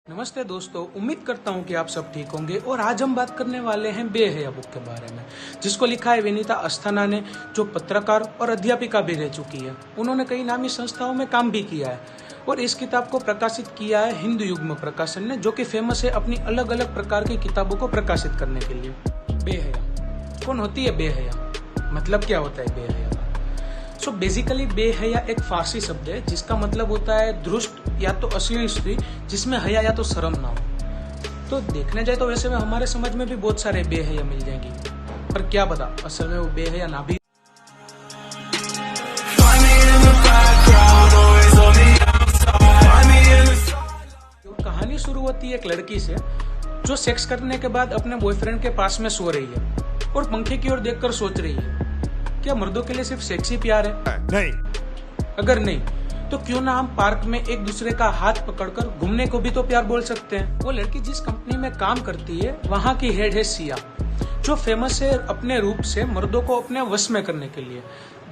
नमस्ते दोस्तों, उम्मीद करता हूँ कि आप सब ठीक होंगे। और आज हम बात करने वाले हैं बेहया बुक के बारे में, जिसको लिखा है विनीता अस्थाना ने, जो पत्रकार और अध्यापिका भी रह चुकी है। उन्होंने कई नामी संस्थाओं में काम भी किया है और इस किताब को प्रकाशित किया है हिंदू युग्म प्रकाशन ने, जो कि फेमस है अपनी अलग अलग प्रकार की किताबों को प्रकाशित करने के लिए। बेहया कौन होती है? बेहया मतलब क्या होता है बेहया? सो बेसिकली बेहया एक फारसी शब्द है जिसका मतलब होता है दुष्ट या तो अश्लील स्त्री जिसमें हया या तो शर्म ना हो। तो देखने जाए तो वैसे में हमारे समाज में भी बहुत सारे बेहया मिल जाएंगी, पर क्या पता असल में वो बेहया ना भी। कहानी शुरू होती है एक लड़की से जो सेक्स करने के बाद अपने बॉयफ्रेंड के पास में सो रही है और पंखे की ओर देखकर सोच रही है, क्या मर्दों के लिए सिर्फ सेक्स ही प्यार है? नहीं। अगर नहीं तो क्यों ना हम पार्क में एक दूसरे का हाथ पकड़कर घूमने को भी तो प्यार बोल सकते हैं। वो लड़की जिस कंपनी में काम करती है वहाँ की हेड है सिया, जो फेमस है अपने रूप से मर्दों को अपने वश में करने के लिए,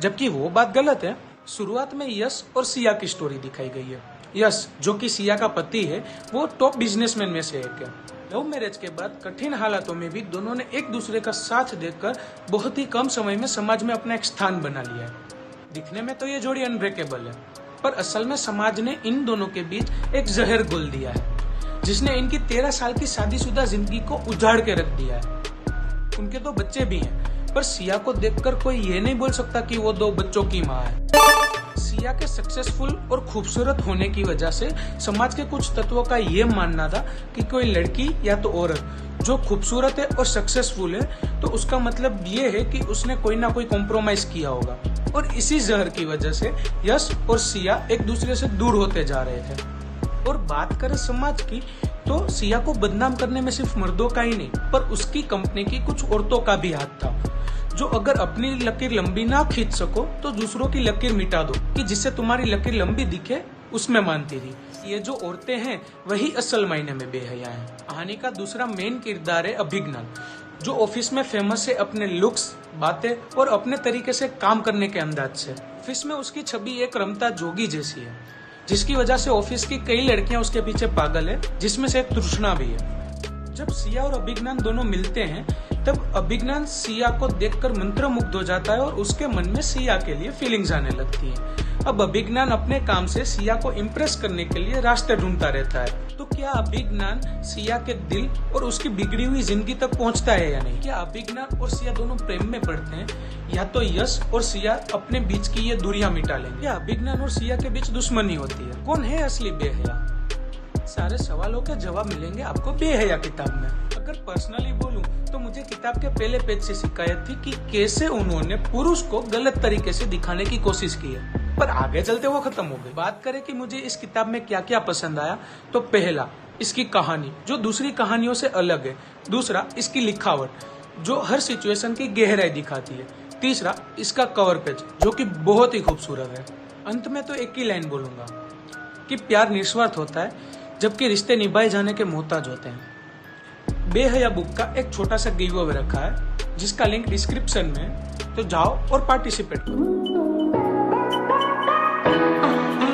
जबकि वो बात गलत है। शुरुआत में यश और सिया की स्टोरी दिखाई गई है। यश, जो कि सिया का पति है, वो टॉप बिजनेसमैन में से एक है। लव मैरिज के बाद कठिन हालातों में भी दोनों ने एक दूसरे का साथ देकर बहुत ही कम समय में समाज में अपना एक स्थान बना लिया है। दिखने में तो ये जोड़ी अनब्रेकेबल है, पर असल में समाज ने इन दोनों के बीच एक जहर घोल दिया है, जिसने इनकी 13 साल की शादीशुदा जिंदगी को उजाड़ के रख दिया है। उनके 2 बच्चे भी हैं, पर सिया को देखकर कोई ये नहीं बोल सकता कि वो 2 बच्चों की माँ है। सिया के सक्सेसफुल और खूबसूरत होने की वजह से समाज के कुछ तत्वों का ये मानना था कि कोई लड़की या तो औरत जो खूबसूरत है और सक्सेसफुल है तो उसका मतलब ये है कि उसने कोई ना कोई कॉम्प्रोमाइज किया होगा। और इसी जहर की वजह से यश और सिया एक दूसरे से दूर होते जा रहे थे। और बात करें समाज की, तो सिया को बदनाम करने में सिर्फ मर्दों का ही नहीं, पर उसकी कंपनी की कुछ औरतों का भी हाथ था, जो अगर अपनी लकीर लंबी ना खींच सको तो दूसरों की लकीर मिटा दो, कि जिससे तुम्हारी लकीर लंबी दिखे उसमें मानती थी। ये जो औरतें हैं वही असल मायने में बेहया हैं। कहानी का दूसरा मेन किरदार है अभिज्ञान, जो ऑफिस में फेमस है अपने लुक्स, बातें और अपने तरीके से काम करने के अंदाज से। ऑफिस में उसकी छवि एक रमता जोगी जैसी है, जिसकी वजह से ऑफिस की कई लड़कियां उसके पीछे पागल है, जिसमें से एक तृष्णा भी है। जब सिया और अभिज्ञान दोनों मिलते हैं तब अभिज्ञान सिया को देखकर मंत्रमुग्ध हो जाता है और उसके मन में सिया के लिए फीलिंग्स आने लगती हैं। अब अभिज्ञान अपने काम से सिया को इम्प्रेस करने के लिए रास्ते ढूंढता रहता है। तो क्या अभिज्ञान सिया के दिल और उसकी बिगड़ी हुई जिंदगी तक पहुंचता है या नहीं? क्या अभिज्ञान और सिया दोनों प्रेम में पड़ते हैं, या तो यश और सिया अपने बीच की ये दूरियां मिटा लेंगे? क्या अभिज्ञान और सिया के बीच दुश्मनी होती है? कौन है असली बेहया? सारे सवालों के जवाब मिलेंगे आपको बेहया किताब में। अगर पर्सनली बोलूं तो मुझे किताब के पहले पेज से शिकायत थी कि कैसे उन्होंने पुरुष को गलत तरीके से दिखाने की कोशिश की है, पर आगे चलते वो खत्म हो गई। बात करें कि मुझे इस किताब में क्या क्या पसंद आया, तो पहला, इसकी कहानी जो दूसरी कहानियों से अलग है। दूसरा, इसकी लिखावट जो हर सिचुएशन की गहराई दिखाती है। तीसरा, इसका कवर पेज जो कि बहुत ही खूबसूरत है। अंत में तो एक ही लाइन बोलूंगा कि प्यार निस्वार्थ होता है, जबकि रिश्ते निभाए जाने के मोहताज होते हैं। बेहया बुक का एक छोटा सा गिव अवे रखा है, जिसका लिंक डिस्क्रिप्शन में है, तो जाओ और पार्टिसिपेट करो।